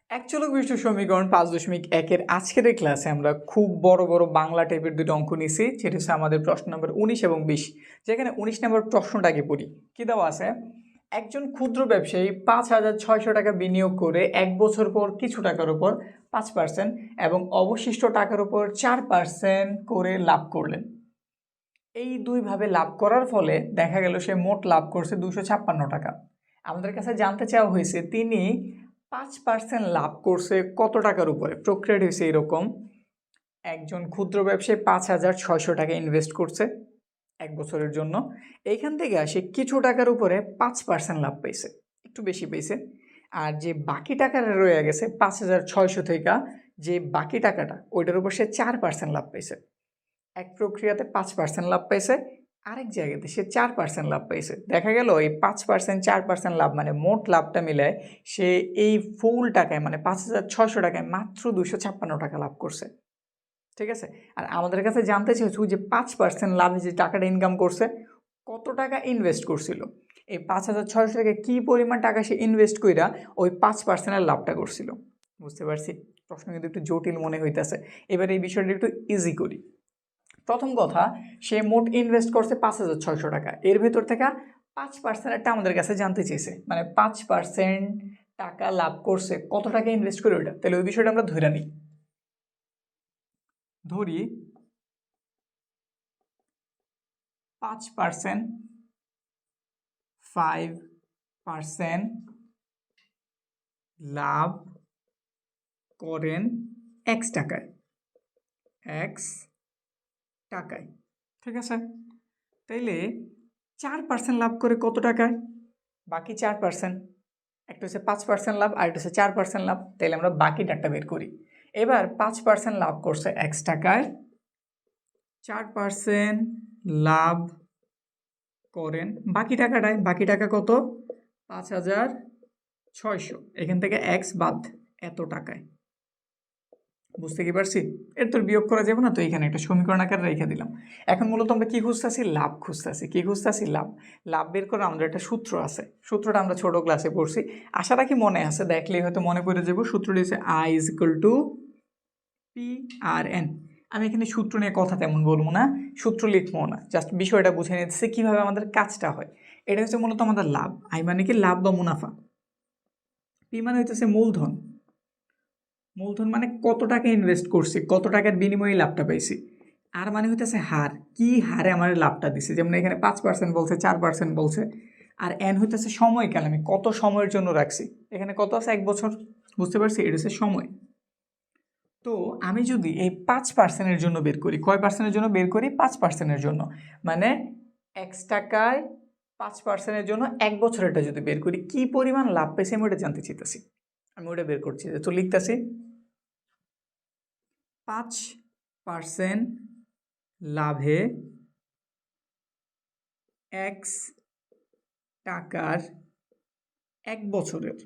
একচলক বিশিষ্ট সমীকরণ 5.1-এর আজকের এই ক্লাসে আমরা খুব বড় বড় বাংলা টাইপের দুটো অঙ্ক নিছি, যেটা হচ্ছে আমাদের প্রশ্ন নম্বর 19 এবং 20। যেখানে 19 নম্বর প্রশ্নটাকে পড়ি। কি দেওয়া আছে? একজন ক্ষুদ্র ব্যবসায়ী 5,600 টাকা বিনিয়োগ করে 1 বছর পর কিছু টাকার উপর 5% এবং অবশিষ্ট টাকার উপর 4% করে লাভ করলেন। এই দুইভাবে লাভ করার ফলে দেখা গেল সে মোট লাভ করছে 256 টাকা। আমাদের কাছে জানতে চাওয়া হয়েছে তিনি 5% লাভ করছে কত টাকার উপরে। প্রক্রিয়াটি হয়েছে এরকম: একজন ক্ষুদ্র ব্যবসায়ী 5,600 টাকা ইনভেস্ট করছে 1 বছরের জন্য। এইখান থেকে আসে কিছু টাকার উপরে 5% লাভ পাইছে, একটু বেশি পাইছে। আর যে বাকি টাকাটা রয়ে গেছে 5,600 থেকে, যে বাকি টাকাটা ওইটার উপর সে 4% লাভ পাইছে। এক প্রক্রিয়াতে 5% লাভ পাইছে, আরেক জায়গাতে সে 4% লাভ পাইছে। দেখা গেল এই 5% 4% লাভ মানে মোট লাভটা মিলায় সে এই ফুল টাকায় মানে 5,600 টাকায় মাত্র 256 টাকা লাভ করছে। ঠিক আছে। আর আমাদের কাছে জানতে চেয়েছো যে 5% লাভে যে টাকাটা ইনকাম করছে কত টাকা ইনভেস্ট করছিল। এই 5,600 টাকায় কী পরিমাণ টাকা সে ইনভেস্ট কইরা ওই 5%-এর লাভটা করছিল। বুঝতে পারছি প্রশ্ন কিন্তু একটু জটিল মনে হইতেছে। এবার এই বিষয়টা একটু ইজি করি। প্রথম কথা, সে মোট ইনভেস্ট করছে 5,600 টাকা। এর ভেতর থেকে 5%-টা আমাদের কাছে জানতে চেয়েছে, মানে 5% টাকা লাভ করছে কত টাকা ইনভেস্ট করে ওইটা। তাহলে ওই বিষয়টা আমরা ধরে নিই। ধরি 5%, 5% লাভ করেন X টাকায়, X টাকায়। ঠিক আছে। তাইলে 4% লাভ করে কত টাকায়? বাকি 4%। একটা হচ্ছে 5% লাভ আর একটা হচ্ছে 4% লাভ। তাইলে আমরা বাকি টাকাটা বের করি। এবার 5% লাভ করছে X টাকায়, 4% লাভ করেন বাকি টাকাটায়। বাকি টাকা কত? 5,600। এখান থেকে X বাদ, এত টাকায়। বুঝতে কি পারছি? এর তোর বিয়োগ করা যাবে না, তো এখানে একটা সমীকরণ আকারে রেখে দিলাম। এখন মূলত আমরা কি খুঁজতেছি? লাভ খুঁজতেছি। কি খুঁজতেছি? লাভ। লাভ বের করে আমাদের একটা সূত্র আছে, সূত্রটা আমরা ছোট ক্লাসে পড়ছি, আশা রাখি মনে আছে, দেখলেই হয়তো মনে পড়ে যাবো। সূত্রটি হচ্ছে I=P/N। আমি এখানে সূত্র নিয়ে কথা তেমন বলবো না, সূত্র লিখবো না, জাস্ট বিষয়টা বুঝে নিতেছি কীভাবে আমাদের কাজটা হয়। এটা হচ্ছে মূলত আমাদের লাভ। আই মানে কি? লাভ বা মুনাফা। পি মানে হইতেছে মূলধন। মূলধন মানে কত টাকা ইনভেস্ট করছি, কত টাকার বিনিময়ে লাভটা পাইছি। আর মানে হইতেছে হার, কি হারে আমার লাভটা দিছে। যেমন এখানে 5% বলছে, 4% বলছে। আর এন হইতেছে সময়কাল, আমি কত সময়ের জন্য রাখছি। এখানে কত আছে? 1 বছর। বুঝতে পারছি? এটা হচ্ছে সময়। তো আমি যদি এই 5%-এর জন্য বের করি, কয় পার্সেন্টের জন্য বের করি? 5%-এর জন্য, মানে X টাকায় 5%-এর জন্য 1 বছরেরটা যদি বের করি, কি পরিমাণ লাভ পেয়েছি আমি ওটা জানতে চাইতেছি। আমি ওটা বের করছি, তো লিখতেছি 5% লাভে X টাকার 1 বছরের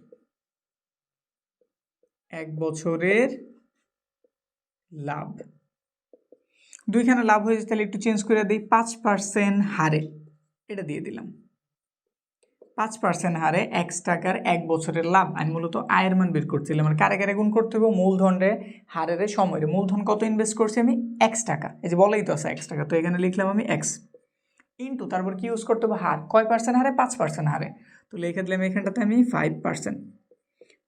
লাভ। দুইখানে লাভ হয়েছে, তাহলে একটু চেঞ্জ করে দিই। 5% হারে এটা দিয়ে দিলাম। 5% হারে X টাকার 1 বছরের লাভ। আমি মূলত আয়ের মান বের করছিলাম, মানে কারে কারে গুণ করতে হবে? মূলধন রে, হারে রে, সময় রে। মূলধন কত ইনভেস্ট করছি আমি? X টাকা। এই যে বলেই তো আছে X টাকা, তো এখানে লিখলাম আমি X ইন্টু, তারপর কি ইউজ করতে হবে? হার। কয় পার্সেন্ট হারে? 5% হারে। তো লিখে দিলাম এখানটাতে আমি 5%।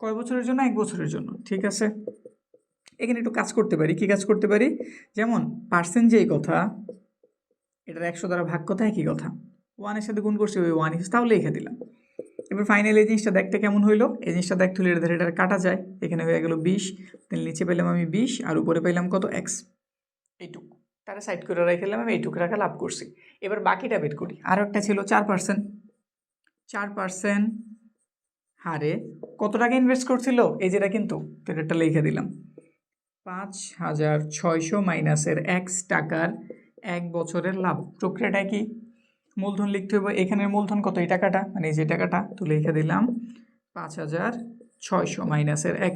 কয় বছরের জন্য? 1 বছরের জন্য। ঠিক আছে। এখানে একটু কাজ করতে পারি। কি কাজ করতে পারি? যেমন পার্সেন্ট যেই কথা, এটার 100 দ্বারা ভাগ কথা একই কথা। 1-এর সাথে গুণ করছি, ওই 1 হিসেবে, তাহলে লিখে দিলাম। এবার ফাইনালি এই জিনিসটা দেখতে কেমন হইলো? এই জিনিসটা দেখতে হলে এটা কাটা যায়। এখানে হয়ে গেল 20, তাহলে নিচে পেলাম আমি 20 আর উপরে পেলাম কত? X। এইটুক তারা সাইড করে রেখেলাম, আমি এইটুকু রাখা লাভ করছি। এবার বাকিটা বের করি। আরও একটা ছিল 4%। 4% হারে কত টাকা ইনভেস্ট করছিল? এই যেটা কিন্তু, তো এটা লিখে দিলাম 5,600 মাইনাসের X টাকার 1 বছরের লাভ। প্রক্রিয়াটা কি? মূলধন লিখতে হবে। এখানের মূলধন কত? এই টাকাটা, মানে এই যে টাকাটা, তো লিখে দিলাম 5,600 মাইনাসের X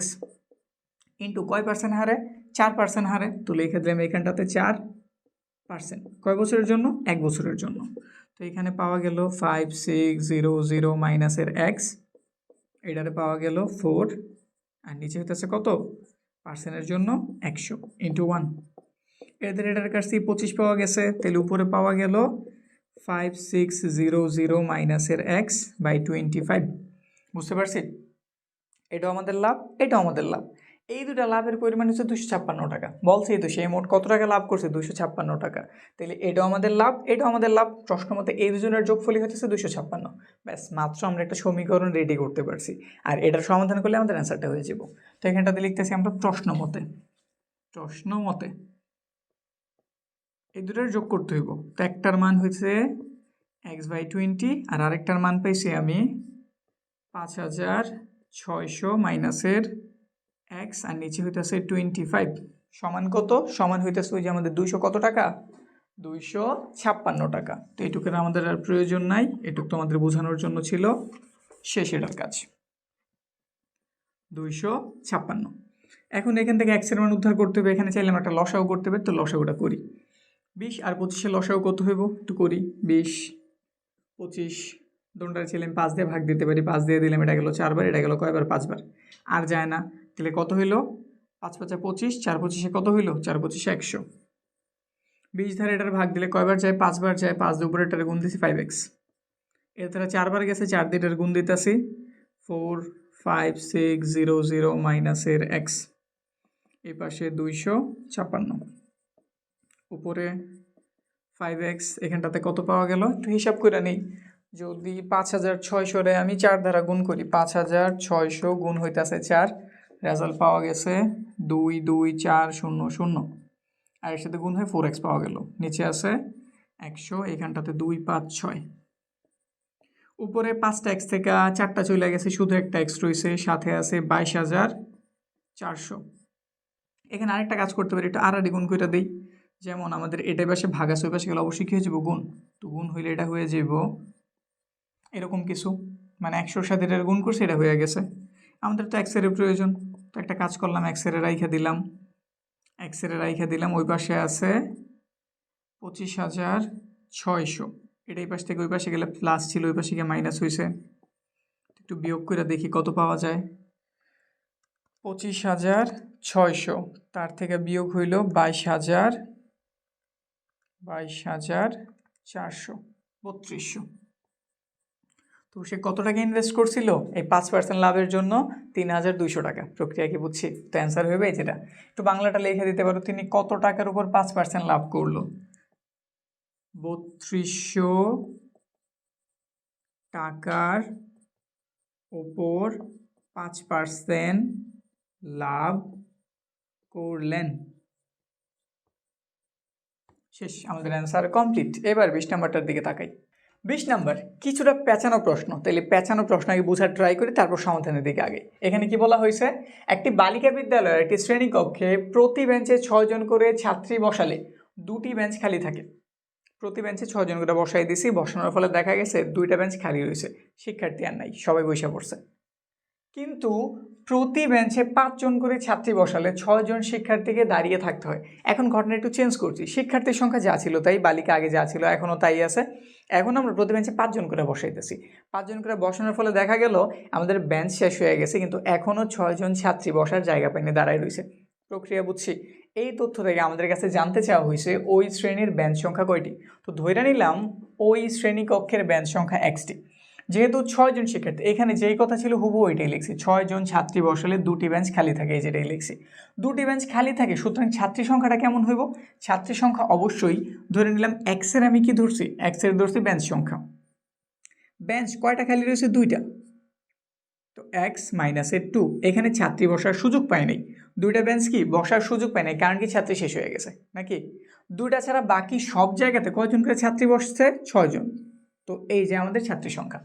ইন্টু কয় পার্সেন্ট হারে? 4% হারে, তো লিখে দিলাম এখানটাতে 4%। কয় বছরের জন্য? 1 বছরের জন্য। তো এখানে পাওয়া গেল 5600 মাইনাসের X, এটারে পাওয়া গেল 4, আর নিচে হইতেছে কত, পার্সেন্টের জন্য 100 ইন্টু 1। এটার কাছে 25 পাওয়া গেছে, তাহলে উপরে পাওয়া গেল 5600 মাইনাসের x বাই 25। বুঝতে পারছি? এটাও আমাদের লাভ, এটাও আমাদের লাভ। এই দুটা লাভের পরিমাণ হচ্ছে 256 টাকা। বলছেই তো সেই মোট কত টাকা লাভ করছে, 256 টাকা। তাহলে এটাও আমাদের লাভ, এটাও আমাদের লাভ। প্রশ্ন মতে এই দুজনের যোগফলই হচ্ছে 256। ব্যাস, মাত্র আমরা একটা সমীকরণ রেডি করতে পারছি, আর এটার সমাধান করলে আমাদের অ্যান্সারটা হয়ে যাব। তো এখানটাতে লিখতেছি আমরা প্রশ্ন মতে, প্রশ্ন মতে এই দুটার যোগ করতে হইব। তো একটার মান হয়েছে x/20 আর আরেকটার মান পাইছি আমি 5600 মাইনাসের x আর নিচে হইতেছে 25 সমান কত, সমান হইতেছে ওই যে আমাদের 200 কত টাকা, 256 টাকা। তো এইটুকুর আমাদের আর প্রয়োজন নাই, এটুকু তোমাদের বোঝানোর জন্য ছিল, শেষ এটার কাজ। 256। এখন এখান থেকে x এর মান উদ্ধার করতে হবে, এখানে চাইলে আমরা একটা লসাগু করতে হবে, তো লসাগুটা করি। 20 আর 25 লসাগু কত হইব একটু করি। 20 25 দুটার ছেলে আমি 5 দিয়ে ভাগ দিতে পারি, 5 দিয়ে দিলাম, এটা গেল 4 বার, এটা গেল কয়বার, 5 বার। আর যায় না, তাহলে কত হইল, 5 5 25, 4 25 কত হইল, 4 25 100। 20 ধারে এটার ভাগ দিলে কয়বার যায়, 5 বার যায়, 5 দিয়ে উপরে এটার গুণ দিছি 5x। এর দ্বারা 4 বার গেছে, 4 দিয়ে এটার গুণ দিতেছি 45600 মাইনাসের x, এই পাশে 256 উপরে 5x। এখানটাতে কত পাওয়া গেল একটু হিসাব করে নিই। যদি 5600 আমি 4 দ্বারা গুণ করি, 5600 গুণ হইতেছে 4, রেজাল্ট পাওয়া গেছে 22400, আর এর সাথে গুণ হয়ে 4x পাওয়া গেল। নিচে আছে 100, এখানটাতে 256। উপরে 5টা x থেকে 4টা চলে গেছে, শুধু একটা x রয়েছে, সাথে আছে 22400। এখানে আরেকটা কাজ করতে পারি, এটা আড়াআড়ি গুণ করে দিই। যেমন আমাদের এটা পাশে ভাগ আছে, ওই পাশে গেলে অবশ্যই কী হয়ে যাব, গুণ। তো গুণ হইলে এটা হয়ে যাব এরকম কিছু, মানে 100-র সাথে এটার গুণ করছে, এটা হয়ে গেছে। আমাদের তো x এর প্রয়োজন, তো একটা কাজ করলাম, x এর রাইখা দিলাম, x এর রাইখা দিলাম। ওই পাশে আছে 25600, এটা এই পাশ থেকে ওই পাশে গেলে প্লাস ছিল, ওই পাশে গিয়ে মাইনাস হয়েছে। একটু বিয়োগ করে দেখি কত পাওয়া যায়। 25600 তার থেকে বিয়োগ হইল 22400, 3200। তো সে কত টাকা ইনভেস্ট করছিল এই 5% লাভের জন্য, 3200 টাকা। প্রক্রিয়া কি বুঝছি? তো অ্যান্সার হবে যেটা। একটু বাংলাটা লিখে দিতে পারো, তিনি কত টাকার উপর 5% লাভ করলো? 3200 টাকার উপর 5% লাভ করলেন। শেষ, আমাদের অ্যান্সার কমপ্লিট। এবার 20 নাম্বারটার দিকে তাকাই। 20 নাম্বার কিছুটা পেঁচানো প্রশ্ন, তাহলে পেঁচানো প্রশ্ন আগে বোঝার ট্রাই করি, তারপর সমাধানের দিকে আগে। এখানে কি বলা হয়েছে, একটি বালিকা বিদ্যালয়ের একটি শ্রেণীকক্ষে প্রতি বেঞ্চে 6 জন করে ছাত্রী বসালে 2টি বেঞ্চ খালি থাকে। প্রতি বেঞ্চে 6 জন করে বসাই দিছি, বসানোর ফলে দেখা গেছে 2টা বেঞ্চ খালি রয়েছে, শিক্ষার্থী আর নাই, সবাই বসে পড়ছে। কিন্তু প্রতি বেঞ্চে 5 জন করে ছাত্রী বসালে 6 জন শিক্ষার্থীকে দাঁড়িয়ে থাকতে হয়। এখন ঘটনা একটু চেঞ্জ করছি, শিক্ষার্থীর সংখ্যা যা ছিল তাই, বালিকা আগে যা ছিল এখনও তাই আছে। এখন আমরা প্রতি বেঞ্চে 5 জন করে বসাইতেছি। 5 জন করে বসানোর ফলে দেখা গেল আমাদের বেঞ্চ শেষ হয়ে গেছে, কিন্তু এখনও 6 জন ছাত্রী বসার জায়গা পাইনি, দাঁড়ায় রয়েছে। প্রক্রিয়া বুঝছি। এই তথ্য থেকে আমাদের কাছে জানতে চাওয়া হয়েছে ওই শ্রেণীর বেঞ্চ সংখ্যা কয়টি। তো ধরে নিলাম ওই শ্রেণীকক্ষের বেঞ্চ সংখ্যা xটি। যেহেতু 6 জন শিক্ষার্থী, এখানে যেই কথা ছিল হুবহু ওইটাই লিখছি, 6 জন ছাত্রী বসালে 2টি বেঞ্চ খালি থাকে, এই যেটাই লিখছি। 2টি বেঞ্চ খালি থাকে, সুতরাং ছাত্রী সংখ্যাটা কেমন হইব? ছাত্রী সংখ্যা অবশ্যই ধরে নিলাম x এর, আমি কি ধরছি, x এর ধরছি বেঞ্চ সংখ্যা। বেঞ্চ কয়টা খালি রয়েছে? 2টা, তো x মাইনাসের 2। এখানে ছাত্রী বসার সুযোগ পায় নাই, 2টা বেঞ্চ কি বসার সুযোগ পায় নাই, কারণ কি ছাত্রী শেষ হয়ে গেছে নাকি। 2টা ছাড়া বাকি সব জায়গাতে কয়জন করে ছাত্রী বসছে? 6 জন। তো এই যে আমাদের ছাত্রী সংখ্যা।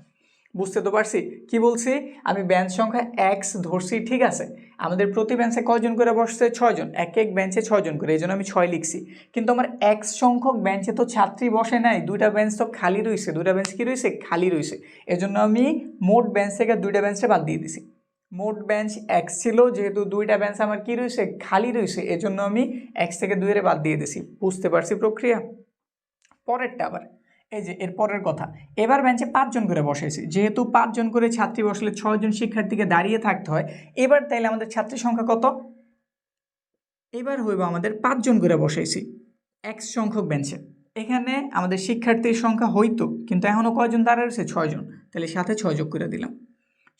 বুঝতে তো পারছি কি বলছি, আমি বেঞ্চ সংখ্যা x ধরছি, ঠিক আছে। আমাদের প্রতি বেঞ্চে কয়জন করে বসছে? 6 জন, এক এক বেঞ্চে 6 জন করে, এই জন্য আমি 6 লিখছি। কিন্তু আমার x সংখ্যক বেঞ্চে তো ছাত্রী বসে নাই, 2টা বেঞ্চ তো খালি রয়েছে, 2টা বেঞ্চ কি রয়েছে? খালি রয়েছে। এজন্য আমি মোট বেঞ্চ থেকে 2টা বেঞ্চে বাদ দিয়ে দিছি। মোট বেঞ্চ x ছিল, যেহেতু 2টা বেঞ্চ আমার কি রয়েছে? খালি রয়েছে, এজন্য আমি x থেকে 2 এর বাদ দিয়ে দিছি। বুঝতে পারছি প্রক্রিয়া? পরেরটা আবার এই যে এর পরের কথা, এবার বেঞ্চে 5 জন করে বসাইছি, যেহেতু 5 জন করে ছাত্রী বসলে 6 জন শিক্ষার্থীকে দাঁড়িয়ে থাকতে হয়। এবার তাইলে আমাদের ছাত্রী সংখ্যা কত? এবার হইব আমাদের 5 জন করে বসাইছি এক্স সংখ্যক বেঞ্চে। এখানে আমাদের শিক্ষার্থীর সংখ্যা হইতো, কিন্তু এখনও কয়জন দাঁড়ায় রয়েছে? 6 জন। তাহলে সাথে 6 যোগ করে দিলাম।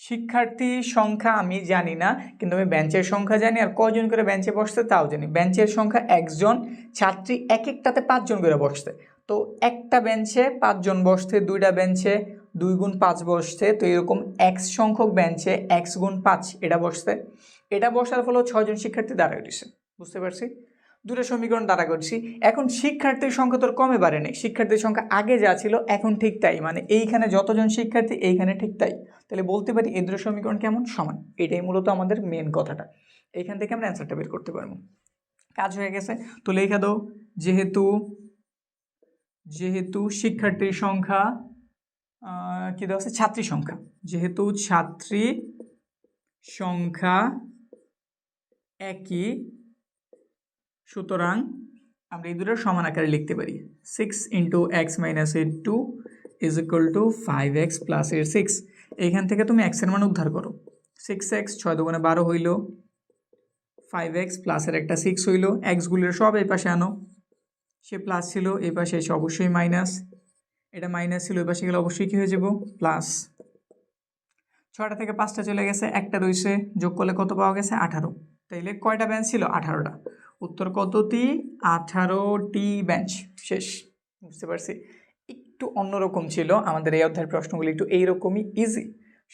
শিক্ষার্থীর সংখ্যা আমি জানি না, কিন্তু আমি বেঞ্চের সংখ্যা জানি, আর কয়জন করে বেঞ্চে বসতে তাও জানি। বেঞ্চের সংখ্যা একজন, ছাত্রী এক একটাতে 5 জন করে বসতে। তো একটা বেঞ্চে 5 জন বসতে, দুইটা বেঞ্চে 2 গুণ 5 বসতে। তো এরকম এক্স সংখ্যক বেঞ্চে এক্স গুণ 5 এটা বসতে। এটা বসার ফলে 6 জন শিক্ষার্থী দাঁড়ায় রয়েছে। বুঝতে পারছি? দুটো সমীকরণ দ্বারা করছি। এখন শিক্ষার্থীর সংখ্যা তোর কমে বাড়ে নেই, শিক্ষার্থীর সংখ্যা আগে যা ছিল এখন ঠিক তাই, মানে এইখানে যতজন শিক্ষার্থী এইখানে ঠিক তাই। তাহলে বলতে পারি এই দুটো সমীকরণ কেমন? সমান। এটাই মূলত আমাদের মেন কথাটা। এইখান থেকে আমরা অ্যান্সারটা বের করতে পারবো। কাজ হয়ে গেছে। তো লেখা দাও, যেহেতু শিক্ষার্থীর সংখ্যা কি দেওয়া আছে? ছাত্রী সংখ্যা। যেহেতু ছাত্রী সংখ্যা একই, সুতরাং আমরা এই দুটোর সমান আকারে লিখতে পারি। 6 × x - 2 = 5x + 6। এইখান থেকে তুমি x এর মান উদ্ধার করো। 6x 6 × 12 হইল, 5x প্লাসের একটা 6 হইল। এক্সগুলোর সব এই পাশে আনো। সে প্লাস ছিল, এই পাশে এসে অবশ্যই মাইনাস। এটা মাইনাস ছিল, এই পাশে গেলে অবশ্যই কী হয়ে যাব? প্লাস। 6টা থেকে 5টা চলে গেছে, একটা রয়েছে, যোগ করলে কত পাওয়া গেছে? 18। তাইলে কয়টা বেঞ্চ ছিল? 18টা। উত্তর কতটি? 18টি বেঞ্চ। শেষ। বুঝতে পারছি? একটু অন্যরকম ছিল আমাদের এই অধ্যায়ের প্রশ্নগুলি, একটু এইরকমই ইজি,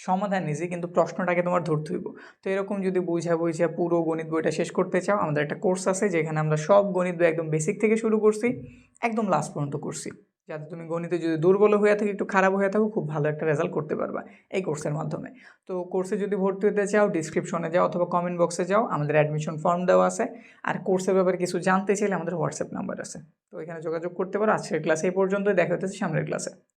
সমাধান ইজি, কিন্তু প্রশ্নটাকে তোমার ধরতে হইব। তো এরকম যদি বুঝা পুরো গণিত বইটা শেষ করতে চাও, আমাদের একটা কোর্স আছে যেখানে আমরা সব গণিত বই একদম বেসিক থেকে শুরু করছি, একদম লাস্ট পর্যন্ত করছি, যাতে তুমি গণিতে যদি দুর্বল হয়ে থাকো, একটু খারাপ হয়ে থাকো, খুব ভালো একটা রেজাল্ট করতে পারবা এই কোর্সের মাধ্যমে। তো কোর্সে যদি ভর্তি হতে চাও, ডিসক্রিপশনে যাও অথবা কমেন্ট বক্সে যাও, আমাদের অ্যাডমিশন ফর্ম দেওয়া আছে। আর কোর্সের ব্যাপারে কিছু জানতে চাইলে আমাদের হোয়াটসঅ্যাপ নাম্বার আছে, তো এখানে যোগাযোগ করতে পারো। আজকের ক্লাসে এই পর্যন্তই, দেখা হতেছে সামনের ক্লাসে।